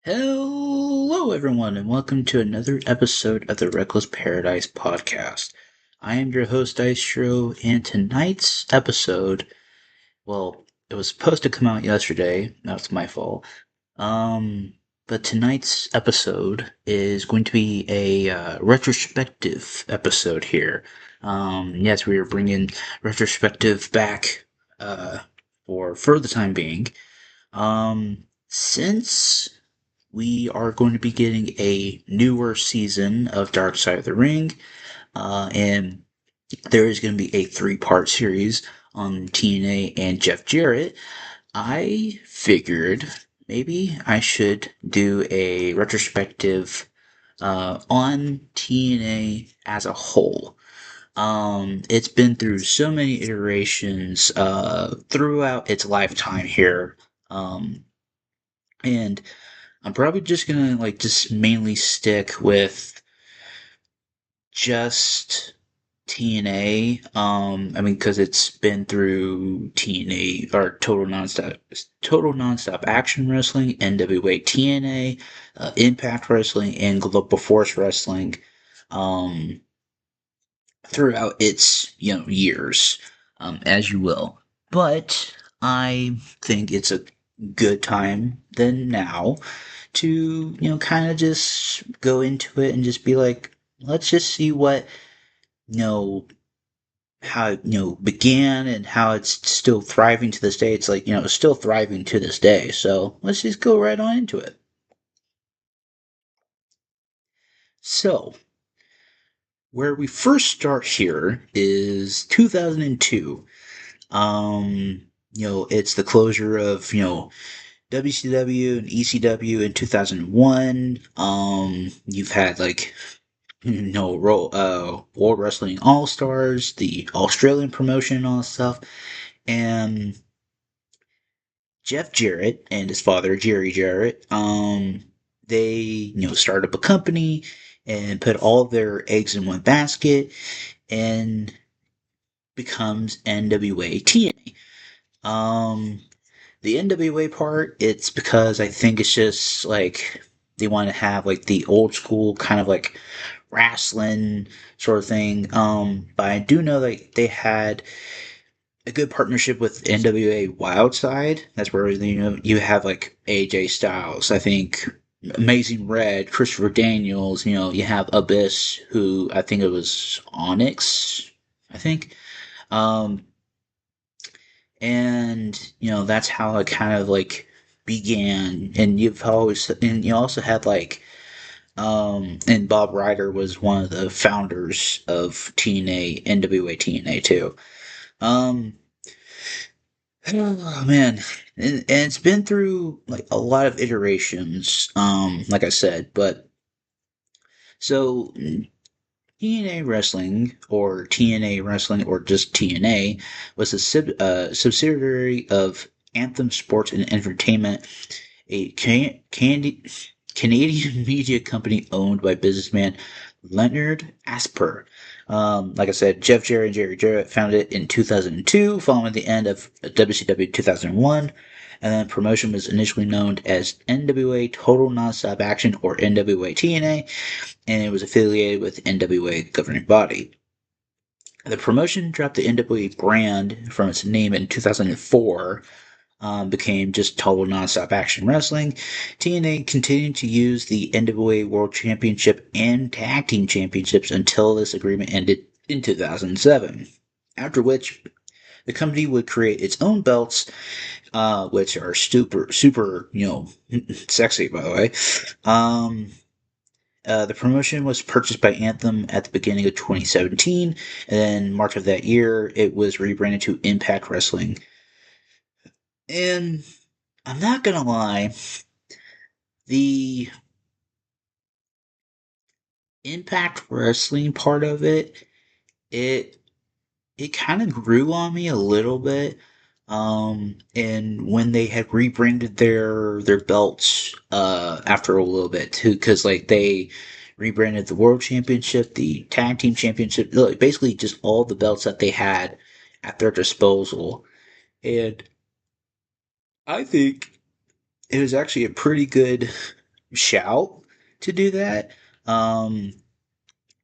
Hello, everyone, and welcome to another episode of the Reckless Paradise podcast. I am your host, Dystro, and tonight's episode, well, it was supposed to come out yesterday. That's my fault. But tonight's episode is going to be a retrospective episode here. Yes, we are bringing retrospective back for the time being. Since we are going to be getting a newer season of Dark Side of the Ring, and there is going to be a three-part series on TNA and Jeff Jarrett. I figured maybe I should do a retrospective on TNA as a whole. It's been through so many iterations throughout its lifetime here, and I'm probably just gonna just mainly stick with just TNA. I mean, because it's been through TNA or Total Nonstop Action Wrestling, NWA TNA, Impact Wrestling, and Global Force Wrestling. Um, Throughout its years, as you will. But I think it's a good time than now to kind of just go into it and just be like, let's just see what you know how it began and how it's still thriving to this day. It's like it's still thriving to this day. So let's just go right on into it. So where we first start here is 2002. It's the closure of, WCW and ECW in 2001. You've had World Wrestling All Stars, the Australian promotion and all that stuff. And Jeff Jarrett and his father, Jerry Jarrett, they, started up a company and put all their eggs in one basket and becomes NWA TNA. The NWA part, it's because I think it's just like they want to have like the old school kind of like wrestling sort of thing. But I do know that they had a good partnership with NWA Wildside. That's where you have like AJ Styles. I think Amazing Red, Christopher Daniels. You have Abyss, who I think it was Onyx. I think. Um, and that's how it kind of like began. And you also had and Bob Ryder was one of the founders of TNA, NWA TNA too. Um, oh man, and it's been through like a lot of iterations. Like I said, but so TNA Wrestling, or TNA Wrestling, or just TNA, was a subsidiary of Anthem Sports and Entertainment, a Canadian media company owned by businessman Leonard Asper. Like I said, Jeff Jarrett and Jerry Jarrett founded it in 2002, following the end of WCW 2001. And then promotion was initially known as NWA Total Nonstop Action, or NWA TNA, and it was affiliated with NWA governing body. The promotion dropped the NWA brand from its name in 2004, became just Total Nonstop Action Wrestling. TNA continued to use the NWA World Championship and Tag Team Championships until this agreement ended in 2007. After which, the company would create its own belts, which are super, sexy, by the way. The promotion was purchased by Anthem at the beginning of 2017, and then March of that year, it was rebranded to Impact Wrestling. And I'm not gonna lie, the Impact Wrestling part of it it kind of grew on me a little bit. And when they had rebranded their belts after a little bit too, because like they rebranded the World Championship, the Tag Team Championship, like basically just all the belts that they had at their disposal. And I think it was actually a pretty good shout to do that. Um,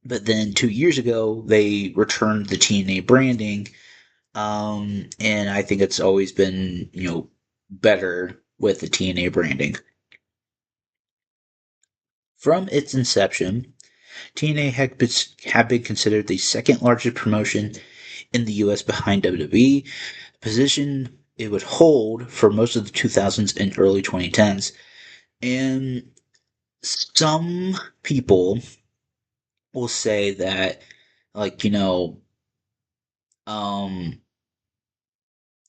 but then 2 years ago, they returned the TNA branding, and I think it's always been, better with the TNA branding. From its inception, TNA had been considered the second largest promotion in the US behind WWE, a position it would hold for most of the 2000s and early 2010s. And some people will say that, like, um,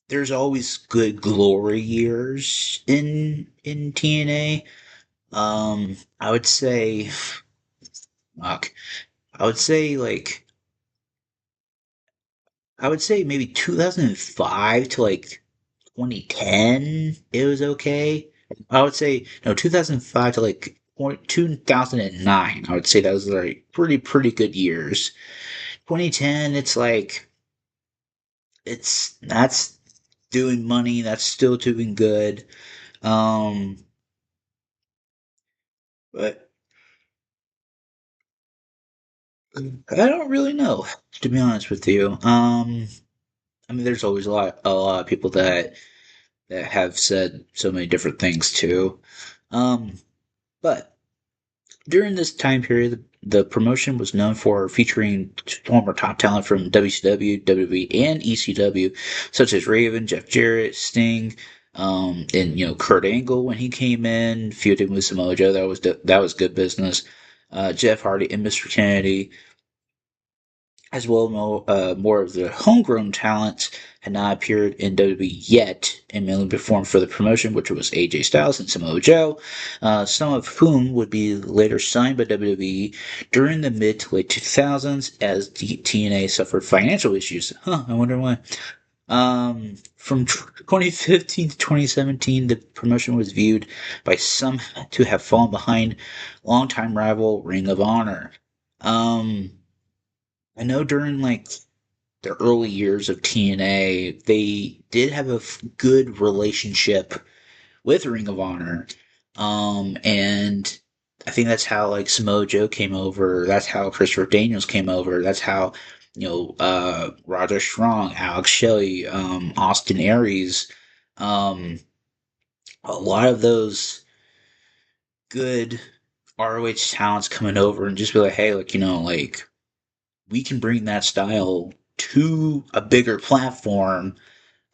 there's always good glory years in TNA. I would say, fuck, I would say like I would say maybe 2005 to like 2010. It was okay. I would say no 2005 to like 2009. I would say that was like pretty good years. 2010, it's like that's doing money. That's still doing good. Um, but I don't really know, to be honest with you. I mean, there's always a lot of people that have said so many different things too. Um, but during this time period, the promotion was known for featuring former top talent from WCW, WWE, and ECW, such as Raven, Jeff Jarrett, Sting, and Kurt Angle when he came in, feuding with Samoa Joe. That was good business. Jeff Hardy and Mr. Kennedy, as well more of the homegrown talents had not appeared in WWE yet and mainly performed for the promotion, which was AJ Styles and Samoa Joe, some of whom would be later signed by WWE during the mid to late 2000s as the TNA suffered financial issues. Huh, I wonder why. From 2015 to 2017, the promotion was viewed by some to have fallen behind longtime rival Ring of Honor. Um, I know during like the early years of TNA, they did have a good relationship with Ring of Honor. And I think that's how like Samoa Joe came over. That's how Christopher Daniels came over. That's how, Roger Strong, Alex Shelley, Austin Aries, um, a lot of those good ROH talents coming over and just be like, hey, like, like we can bring that style to a bigger platform.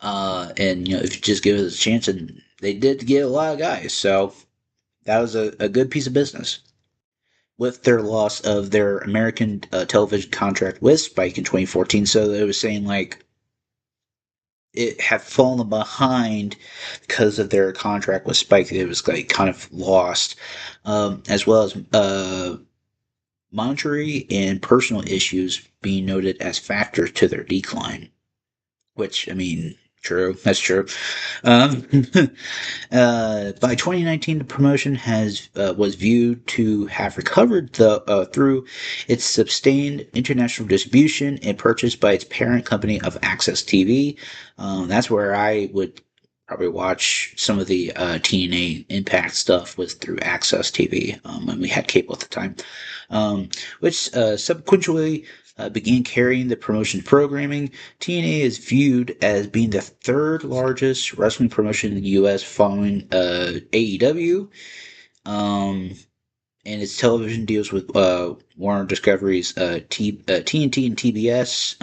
And if you just give it a chance, and they did get a lot of guys, so that was a good piece of business. With their loss of their American television contract with Spike in 2014, so they was saying like it had fallen behind because of their contract with Spike. It was like kind of lost, as well as monetary and personal issues being noted as factors to their decline. Which, I mean, true. That's true. Um, by 2019, the promotion has was viewed to have recovered through its sustained international distribution and purchase by its parent company of Access TV. That's where I would probably watch some of the TNA Impact stuff was through Access TV when we had cable at the time, um, which subsequently began carrying the promotion's programming. TNA is viewed as being the third largest wrestling promotion in the U.S. following AEW. Um, and its television deals with Warner Discovery's TNT and TBS.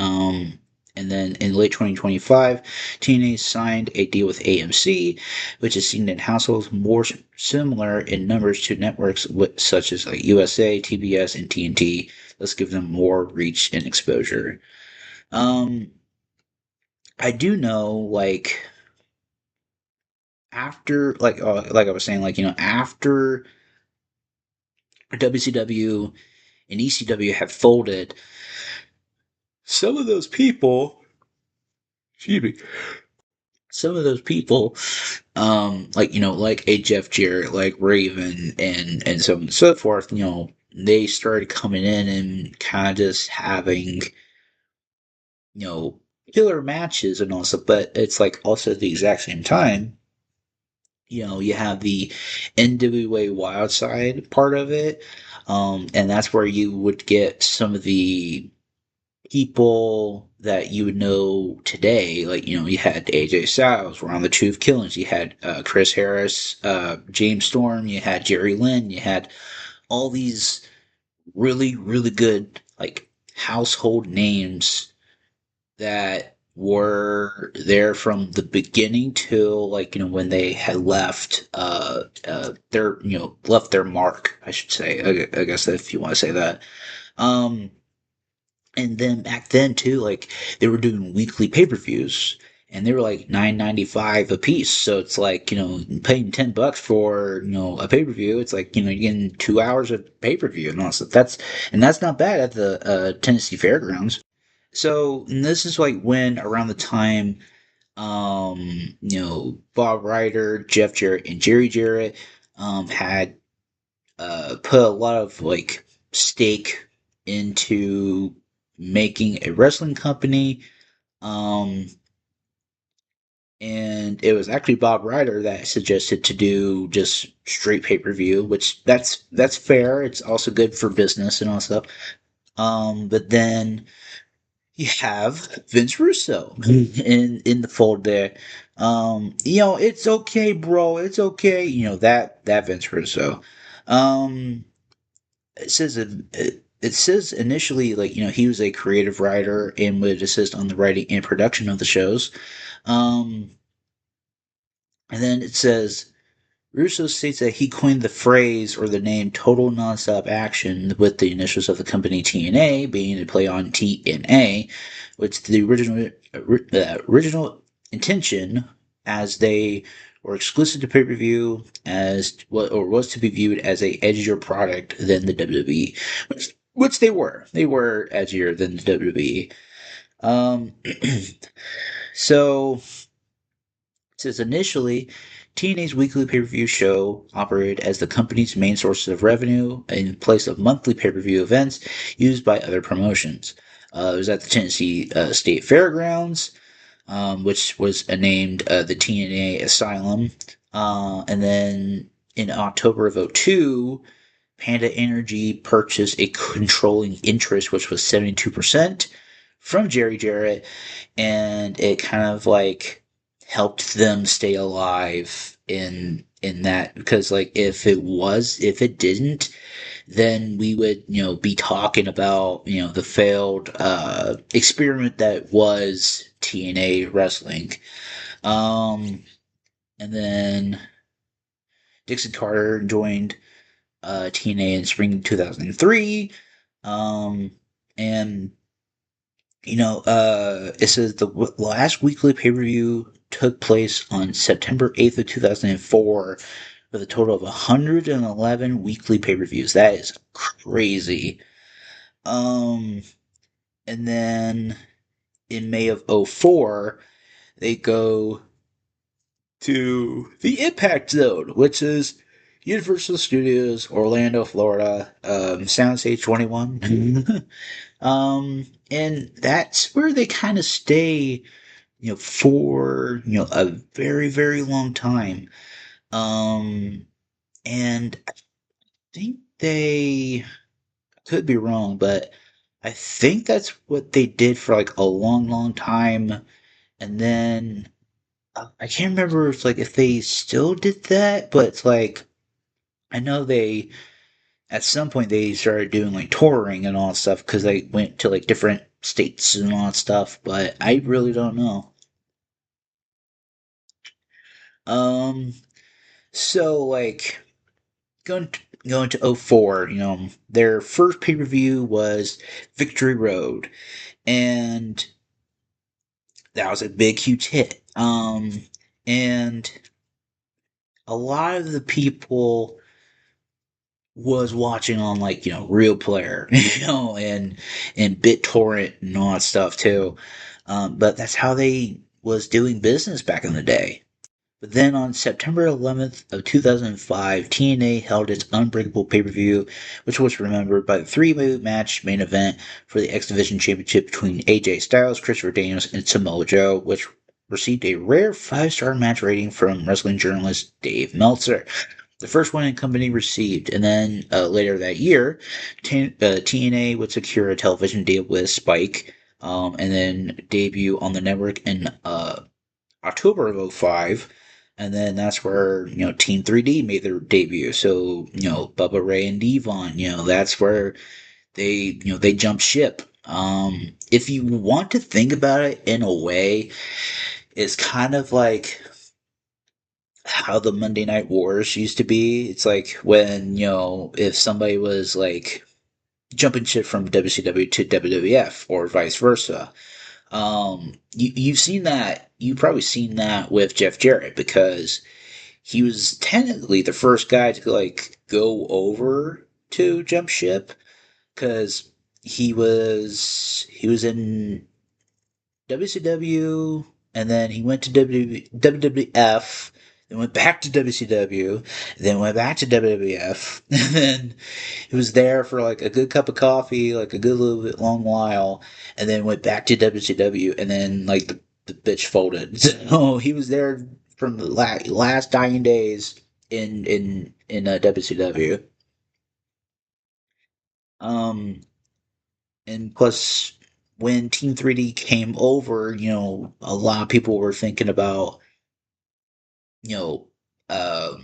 And then in late 2025, TNA signed a deal with AMC, which is seen in households more similar in numbers to networks such as like USA, TBS, and TNT. Let's give them more reach and exposure. Um, I do know, like after, like I was saying, like after WCW and ECW have folded, some of those people, excuse me, some of those people, like like a Jeff Jarrett, like Raven, and so on and so forth, they started coming in and kind of just having, you know, killer matches and all stuff. But it's like also at the exact same time, You have the NWA Wild Side part of it, and that's where you would get some of the people that you would know today. Like, you had AJ Styles, were on the Truth Killings. You had Chris Harris, James Storm. You had Jerry Lynn. You had all these really, really good, like, household names that were there from the beginning till, like, when they had left their left their mark, I should say. I guess, if you want to say that. um and then back then too, like, they were doing weekly pay-per-views, and they were like 9.95 a piece. So it's like, paying $10 for, a pay-per-view. It's like, you're getting 2 hours of pay-per-view and all stuff. That's not bad at the Tennessee Fairgrounds. So, and this is like when, around the time, Bob Ryder, Jeff Jarrett, and Jerry Jarrett had put a lot of, like, stake into making a wrestling company. Um, and it was actually Bob Ryder that suggested to do just straight pay per view, which that's fair. It's also good for business and all stuff. But then you have Vince Russo in the fold there. It's okay, bro. It's okay. That Vince Russo. Um, it says it says initially, like, he was a creative writer and would assist on the writing and production of the shows. Um, and then it says Russo states that he coined the phrase or the name "total nonstop action" with the initials of the company TNA being a play on TNA, which the original intention, as they were exclusive to pay-per-view, as what, or was to be viewed as a edgier product than the WWE, which they were. They were edgier than the WWE. Um, so it says initially, TNA's weekly pay per view show operated as the company's main source of revenue in place of monthly pay per view events used by other promotions. It was at the Tennessee State Fairgrounds, which was named the TNA Asylum. And then in October of '02, Panda Energy purchased a controlling interest, which was 72% from Jerry Jarrett, and it kind of, like, helped them stay alive in that, because, like, if it didn't, then we would, be talking about, the failed experiment that was TNA wrestling. um and then Dixon Carter joined TNA in spring 2003. And it says the last weekly pay per view took place on September 8th of 2004 with a total of 111 weekly pay per views. That is crazy. Um, and then in May of '04, they go to the Impact Zone, which is Universal Studios, Orlando, Florida, Soundstage 21. And that's where they kind of stay, for, a very, very long time. Um, and I think they, could be wrong, but I think that's what they did for, like, a long, long time. And then I can't remember if they still did that, but it's like, I know they, at some point, they started doing, like, touring and all that stuff because they went to, like, different states and all that stuff, but I really don't know. Um, so, like, going to, going to '04, their first pay per view was Victory Road, and that was a big, huge hit. And a lot of the people was watching on, like, Real Player, and BitTorrent and all that stuff too. But that's how they was doing business back in the day. But then on September 11th of 2005, TNA held its Unbreakable pay-per-view, which was remembered by the three-match main event for the X Division Championship between AJ Styles, Christopher Daniels, and Samoa Joe, which received a rare 5-star match rating from wrestling journalist Dave Meltzer, the first one the company received. And then later that year, TNA would secure a television deal with Spike, and then debut on the network in October of '05. And then that's where, Team 3D made their debut. So, Bubba Ray and Devon, that's where they jumped ship. If you want to think about it in a way, it's kind of like how the Monday Night Wars used to be. It's like when, if somebody was like jumping ship from WCW to WWF or vice versa. You've seen that. You've probably seen that with Jeff Jarrett because he was technically the first guy to like go over to jump ship because he was in WCW, and then he went to WWF, then went back to WCW, then went back to WWF, and then he was there for like a good cup of coffee, like a good little bit long while, and then went back to WCW, and then like the bitch folded. So he was there from the last dying days in WCW. Um, and plus when Team 3D came over, a lot of people were thinking about, you know,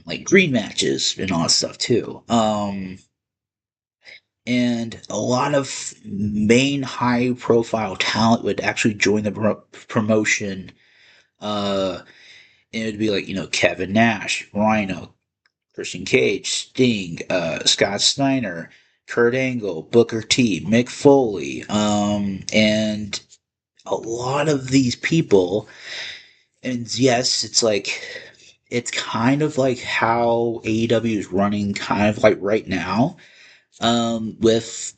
like green matches and all that stuff too. And a lot of main high profile talent would actually join the promotion. And it would be like, Kevin Nash, Rhino, Christian Cage, Sting, Scott Steiner, Kurt Angle, Booker T, Mick Foley, and a lot of these people, and yes, it's kind of like how AEW is running kind of like right now, with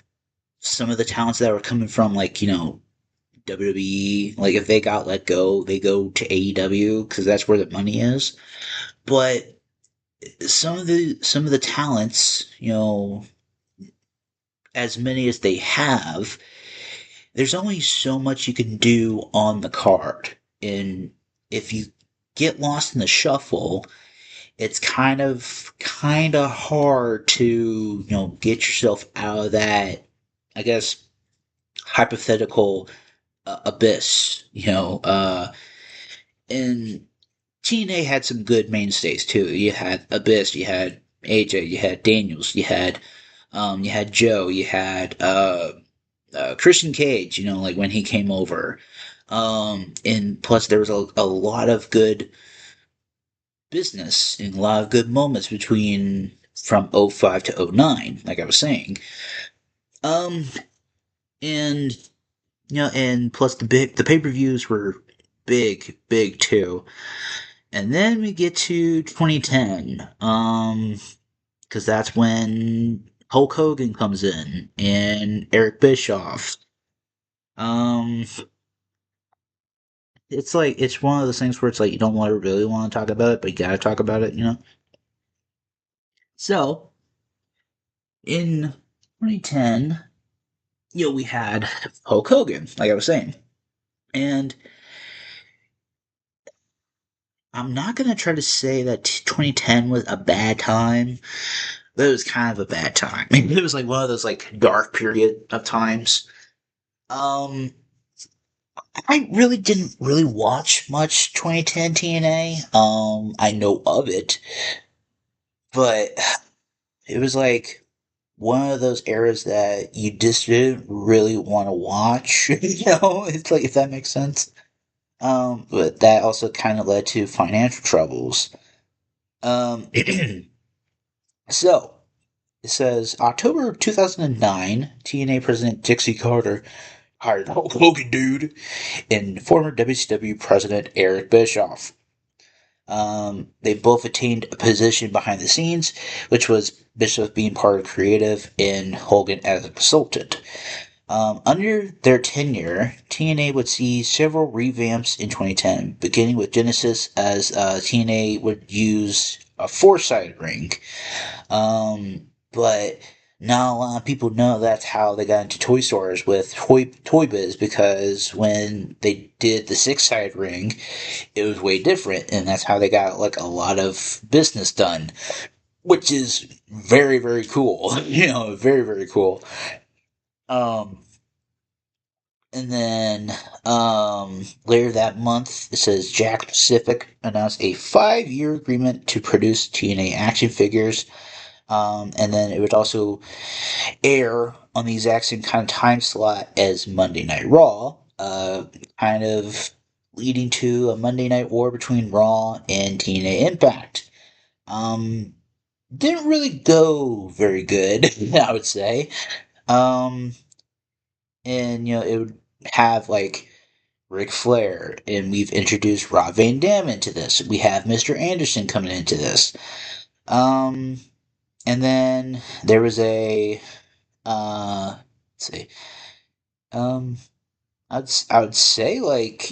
some of the talents that were coming from like, WWE, like if they got let go, they go to AEW because that's where the money is. But some of the talents, as many as they have, there's only so much you can do on the card. And if you get lost in the shuffle, it's kind of hard to, get yourself out of that, I guess, hypothetical abyss, and TNA had some good mainstays too. You had Abyss, you had AJ, you had Daniels, you had Joe, you had Christian Cage, like when he came over. And plus there was a lot of good business and a lot of good moments between from '05 to '09, like I was saying. Um, and and plus the pay-per-views were big too. And then we get to 2010, because that's when Hulk Hogan comes in and Eric Bischoff. Um, it's one of those things where it's like you don't really want to talk about it, but you gotta talk about it. So in 2010, we had Hulk Hogan, like I was saying, and I'm not gonna try to say that 2010 was a bad time, but it was kind of a bad time. It was like one of those like dark period of times. Um, I really didn't really watch much 2010 TNA. I know of it, but it was like one of those eras that you just didn't really want to watch. It's like if that makes sense. But that also kind of led to financial troubles. Um, so it says October 2009, TNA President Dixie Carter hired Hulk Hogan, dude, and former WCW President Eric Bischoff. They both attained a position behind the scenes, which was Bischoff being part of creative and Hogan as a consultant. Under their tenure, TNA would see several revamps in 2010, beginning with Genesis as TNA would use a four-sided ring. But Not a lot of people know that's how they got into toy stores with Toy Biz, because when they did the six side ring, it was way different, and that's how they got like a lot of business done, which is very very cool. Very very cool. Um, and then later that month, it says Jack Pacific announced a 5-year agreement to produce TNA action figures. And then it would also air on the exact same kind of time slot as Monday Night Raw, kind of leading to a Monday Night War between Raw and TNA Impact. Um, didn't really go very good, I would say. Um, and it would have like Ric Flair, and we've introduced Rob Van Dam into this. We have Mr. Anderson coming into this. Um, and then there was a let's see. Um, I would say like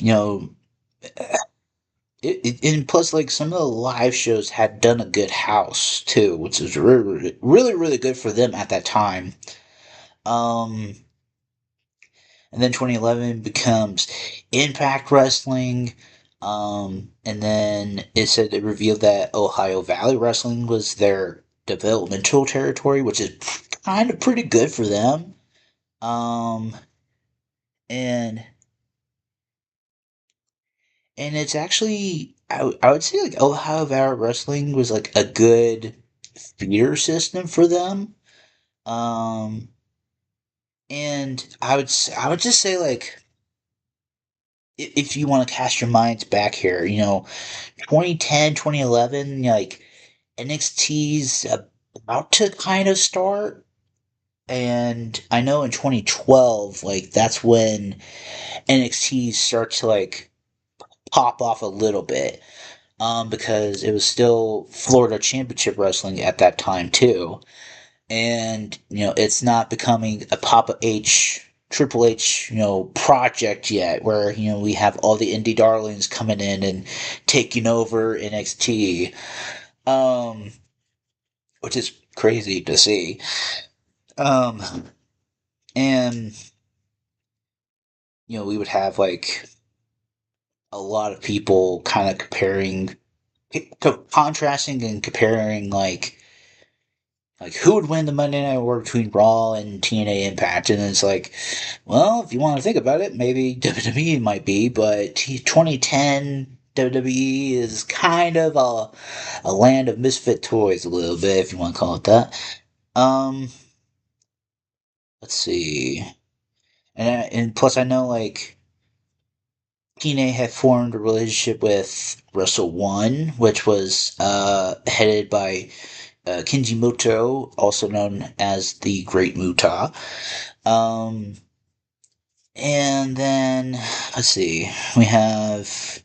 and plus like some of the live shows had done a good house too, which was really really really good for them at that time. Um, and then 2011 becomes Impact Wrestling. And then it said it revealed that Ohio Valley Wrestling was their developmental territory, which is kind of pretty good for them. Um, and and it's actually I would say like Ohio Valley Wrestling was like a good feeder system for them. Um, and I would just say like if you want to cast your minds back here, 2010, 2011, like NXT's about to kind of start. And I know in 2012, like that's when NXT starts to like pop off a little bit. Because it was still Florida Championship Wrestling at that time too, and it's not becoming a Papa H, Triple H, project yet, where we have all the indie darlings coming in and taking over NXT, um, which is crazy to see. Um, and we would have like a lot of people kind of contrasting and comparing like who would win the Monday Night War between Raw and TNA Impact, and it's like, well, if you want to think about it, maybe WWE might be, but 2010 WWE is kind of a land of misfit toys a little bit, if you want to call it that. Um, let's see, and plus I know like TNA had formed a relationship with Wrestle One, which was headed by Kenji Muto, also known as the Great Muta. Um, and then, let's see, we have.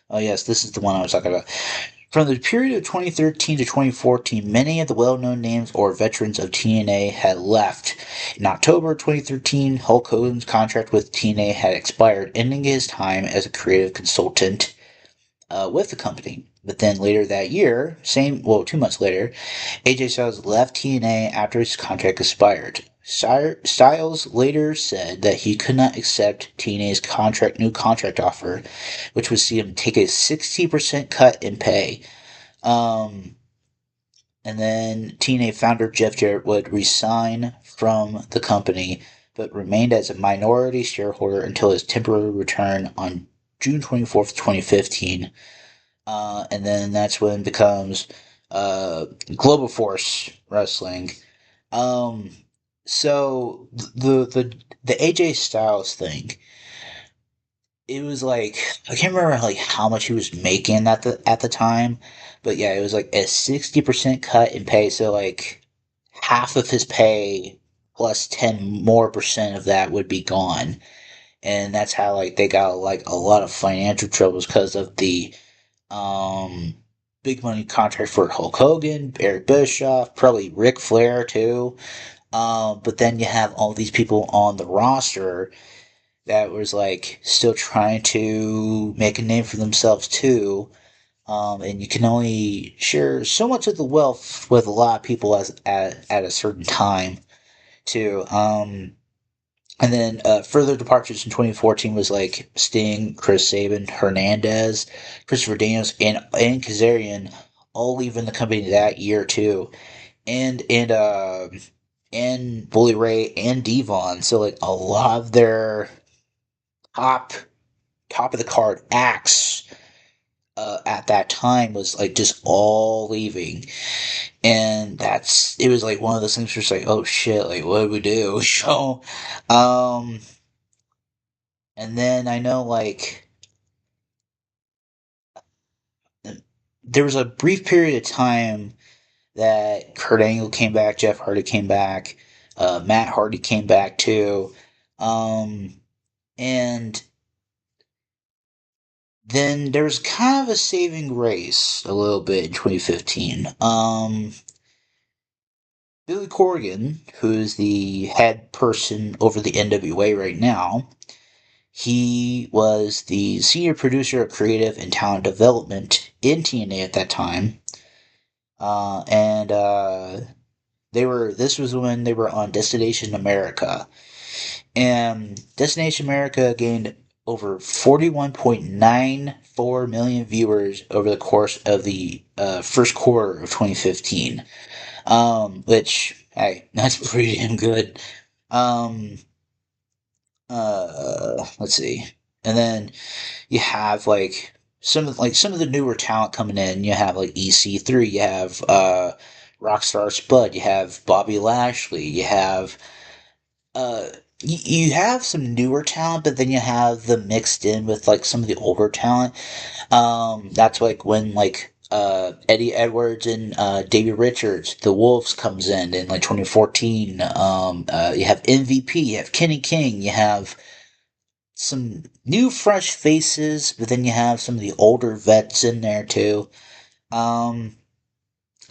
Oh, yes, this is the one I was talking about. From the period of 2013 to 2014, many of the well known names or veterans of TNA had left. In October 2013, Hulk Hogan's contract with TNA had expired, ending his time as a creative consultant with the company. But then later that year, 2 months later, AJ Styles left TNA after his contract expired. Styles later said that he could not accept TNA's new contract offer, which would see him take a 60% cut in pay. Um, and then TNA founder Jeff Jarrett would resign from the company, but remained as a minority shareholder until his temporary return on June 24th, 2015. And then that's when it becomes Global Force Wrestling. Um, so the AJ Styles thing, it was like I can't remember like how much he was making at the time, but yeah, it was like a 60% cut in pay. So like half of his pay plus 10% of that would be gone, and that's how like they got like a lot of financial troubles because of the um, big money contract for Hulk Hogan, Eric Bischoff, probably Ric Flair too. But then you have all these people on the roster that was like still trying to make a name for themselves too. And you can only share so much of the wealth with a lot of people at a certain time. too. And then further departures in 2014 was like Sting, Chris Sabin, Hernandez, Christopher Daniels, and Kazarian all leaving the company that year too, and Bully Ray and Devon. So like a lot of their top top of the card acts at that time was like just all leaving, and that's it was like one of those things where it's like, oh shit, like what do we do? So, um, and then I know like there was a brief period of time that Kurt Angle came back, Jeff Hardy came back, Matt Hardy came back too, um, and then there was kind of a saving grace a little bit in 2015. Billy Corgan, who's the head person over the NWA right now, he was the senior producer of creative and talent development in TNA at that time. And they were this was when they were on Destination America. And Destination America gained over 41.94 million viewers over the course of the first quarter of 2015. Which, hey, that's pretty damn good. Um, let's see. And then you have some of the newer talent coming in. You have like EC3, you have Rockstar Spud, you have Bobby Lashley, you have uh you have some newer talent, but then you have the mixed in with like some of the older talent. That's like when like Eddie Edwards and Davey Richards, the Wolves, comes in like 2014. You have MVP, you have Kenny King, you have some new fresh faces, but then you have some of the older vets in there too. Um,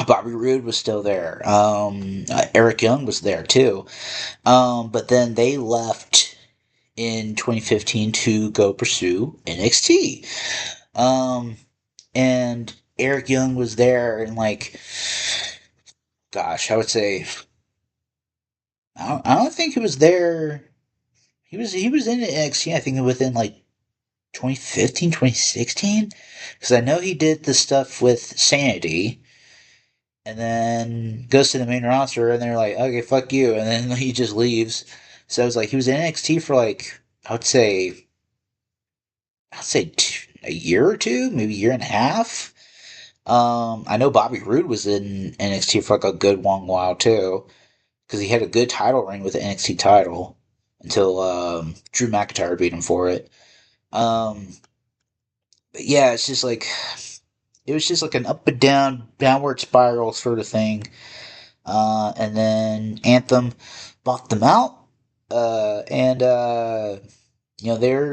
Bobby Roode was still there. Eric Young was there too. But then they left in 2015 to go pursue NXT. Um, and Eric Young was there, and like, gosh, I would say I don't think he was there. He was in NXT. I think within like 2015, 2016, because I know he did the stuff with Sanity, and then goes to the main roster, and they're like, okay, fuck you, and then he just leaves. So it was like he was in NXT for like I'd say a year or two, maybe a year and a half. I know Bobby Roode was in NXT for like a good long while too, because he had a good title reign with the NXT title until Drew McIntyre beat him for it. Um, but yeah, it's just like it was just like an up and down, downward spiral sort of thing. And then Anthem bought them out, and they're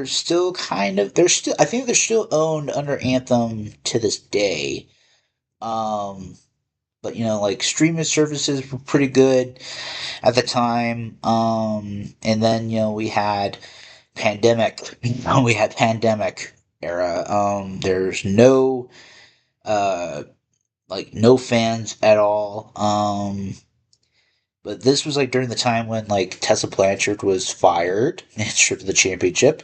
still I think they're still owned under Anthem to this day. Um, but like streaming services were pretty good at the time. And then we had pandemic. We had pandemic era. There's no uh no fans at all. But this was like during the time when like Tessa Blanchard was fired and stripped of the championship.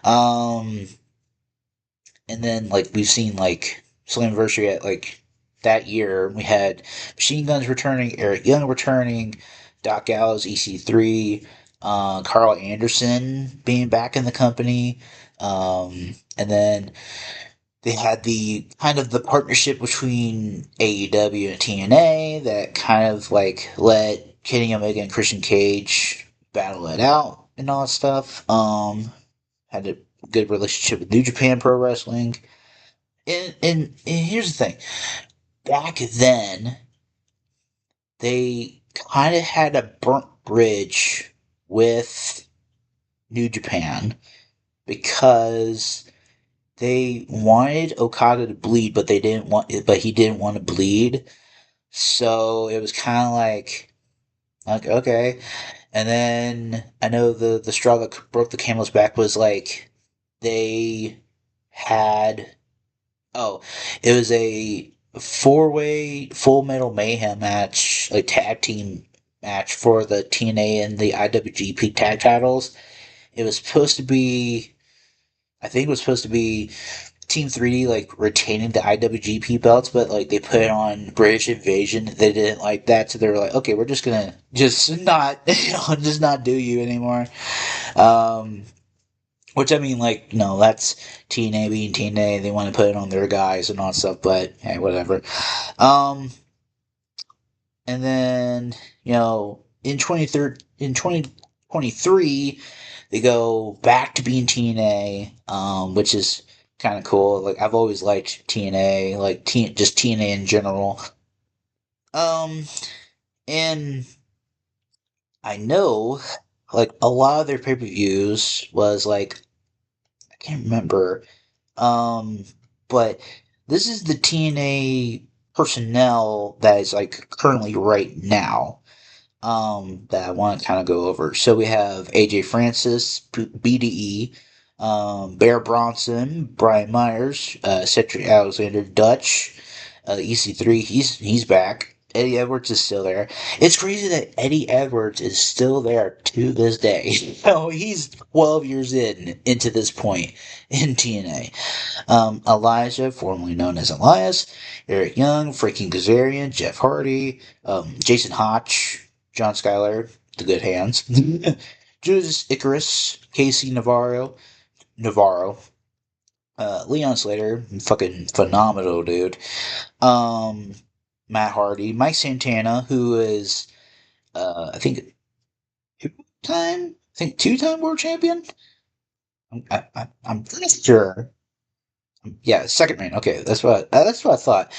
Um, and then like we've seen like Slammiversary at like that year we had Machine Guns returning, Eric Young returning, Doc Gallows, EC3, Carl Anderson being back in the company, and then they had the kind of the partnership between AEW and TNA that kind of like let Kenny Omega and Christian Cage battle it out and all that stuff. Had a good relationship with New Japan Pro Wrestling. And here's the thing. Back then, they kind of had a burnt bridge with New Japan because they wanted Okada to bleed, but he didn't want to bleed. So it was kind of like okay. And then I know the straw that broke the camel's back was like they had oh, it was a four-way Full Metal Mayhem match, like tag team match for the TNA and the IWGP tag titles. It was supposed to be, I think it was supposed to be Team 3D like retaining the IWGP belts, but like they put it on British Invasion. They didn't like that, so they were like, okay, we're just gonna just not, just not do you anymore. Um, which I mean, like, no, that's TNA being TNA. They want to put it on their guys and all that stuff, but hey, whatever. Um, and then in 2023, they go back to being TNA, which is kind of cool. Like I've always liked TNA, like just TNA in general. Um, and I know like a lot of their pay per views was like I can't remember. Um, but this is the TNA personnel that is like currently right now. That I want to kind of go over. So we have AJ Francis, BDE, Bear Bronson, Brian Myers, Cedric Alexander, Dutch, EC3. He's back. Eddie Edwards is still there. It's crazy that Eddie Edwards is still there to this day. So he's 12 years into this point in TNA. Elijah, formerly known as Elias, Eric Young, Freaking Kazarian, Jeff Hardy, Jason Hotch, John Schuyler, the good hands, Judas Icarus, Casey Navarro, Leon Slater, fucking phenomenal dude. Um, Matt Hardy, Mike Santana, who is, I think, two-time world champion. I'm pretty sure. Yeah, second reign. Okay, that's what I thought.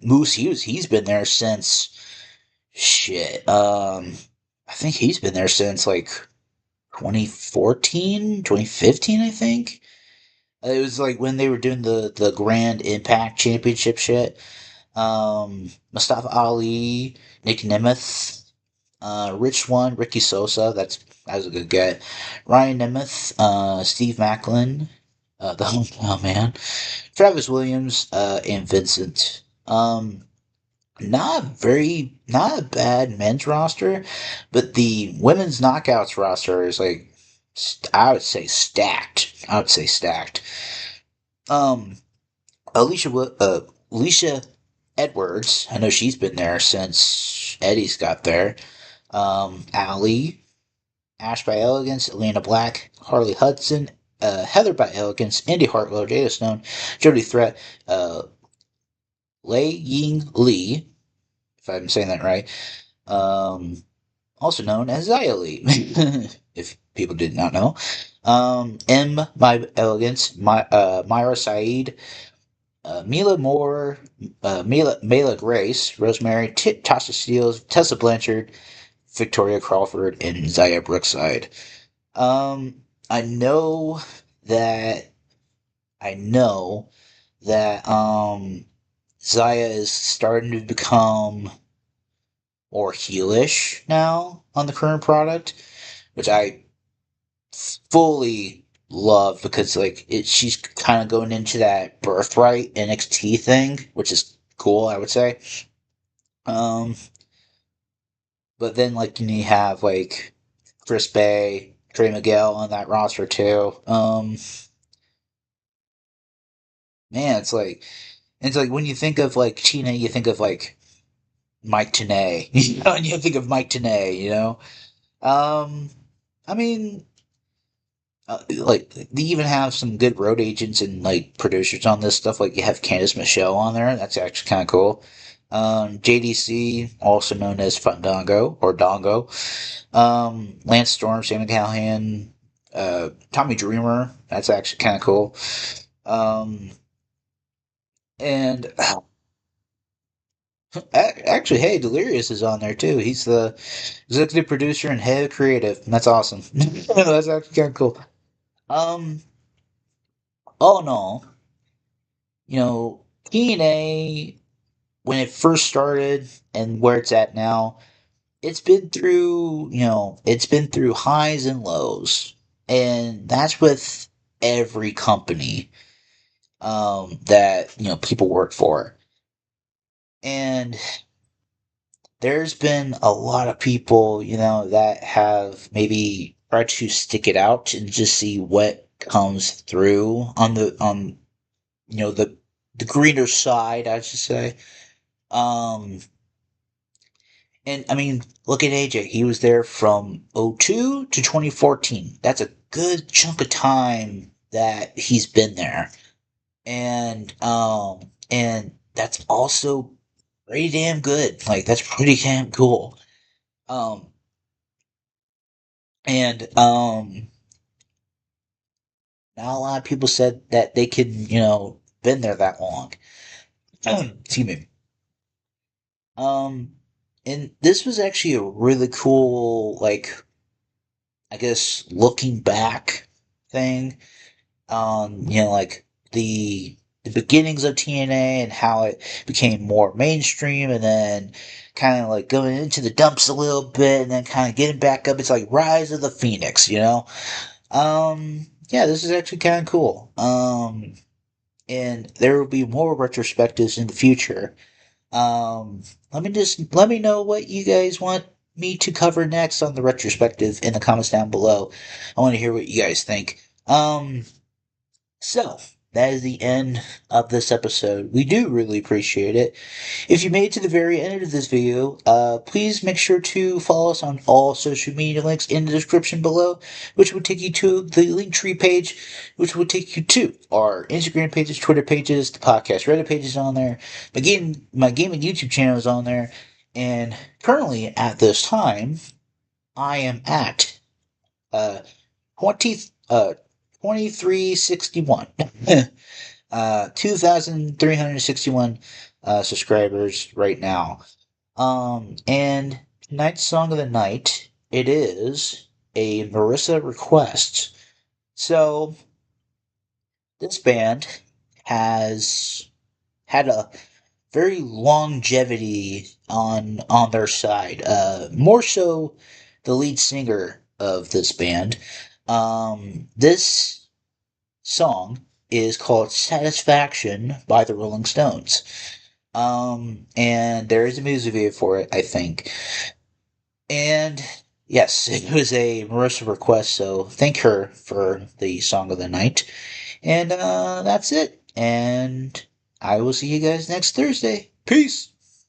Moose Hughes, he's been there since shit. I think he's been there since like 2014, 2015. I think it was like when they were doing the Grand Impact Championship shit. Mustafa Ali, Nick Nemeth, Rich One, Ricky Sosa. That's a good get. Ryan Nemeth, Steve Macklin, the hometown man. Travis Williams, and Vincent. Not a bad men's roster, but the women's knockouts roster is like, I would say stacked. I would say stacked. Um, Alicia Edwards, I know she's been there since Eddie's got there. Allie, Ash by Elegance, Elena Black, Harley Hudson, Heather by Elegance, Indy Hartwell, Jada Stone, Jody Threat, Lei Ying Lee, if I'm saying that right, also known as Zia Lee, if people did not know. M by Elegance, Myra Saeed, Mila Moore, Mela Grace, Rosemary, Tasha Steele, Tessa Blanchard, Victoria Crawford, and Zaya Brookside. Um, I know that I know that Zaya is starting to become more heelish now on the current product, which I fully love because like she's kind of going into that birthright NXT thing, which is cool, I would say. Um, but then like you have like Chris Bay, Trey Miguel on that roster too. Man, it's like when you think of like Tina, you think of like Mike Tenay, and you think of Mike Tenay, Um, I mean, like they even have some good road agents and like producers on this stuff. Like you have Candice Michelle on there. That's actually kind of cool. JDC, also known as Fandango or Dongo. Lance Storm, Sammy Callahan, Tommy Dreamer. That's actually kind of cool. Um, and actually, hey, Delirious is on there too. He's the executive producer and head of creative. And that's awesome. That's actually kind of cool. Um, all in all, TNA when it first started and where it's at now, it's been through highs and lows, and that's with every company that people work for. And there's been a lot of people, that have maybe tried to stick it out and just see what comes through on the greener side, I should say. Um, and I mean, look at AJ. He was there from '02 to 2014. That's a good chunk of time that he's been there. And that's also pretty damn good. Like that's pretty damn cool. Um and not a lot of people said that they could, been there that long. Excuse me. Um and this was actually a really cool, like, I guess, looking back thing on, like the beginnings of TNA and how it became more mainstream, and then kind of like going into the dumps a little bit and then kind of getting back up. It's like Rise of the Phoenix. Yeah, this is actually kind of cool. And there will be more retrospectives in the future. Let me know what you guys want me to cover next on the retrospective in the comments down below. I want to hear what you guys think. So, that is the end of this episode. We do really appreciate it. If you made it to the very end of this video, please make sure to follow us on all social media links in the description below, which will take you to the Linktree page, which will take you to our Instagram pages, Twitter pages, the podcast Reddit pages on there. My gaming YouTube channel is on there, and currently at this time, I am at 20 2361. 2,361 subscribers right now. And tonight's song of the night, it is a Marissa request. So this band has had a very longevity on their side. More so the lead singer of this band. This song is called Satisfaction by the Rolling Stones. And there is a music video for it, I think. And yes, it was a Marissa request, so thank her for the song of the night. And that's it. And I will see you guys next Thursday. Peace!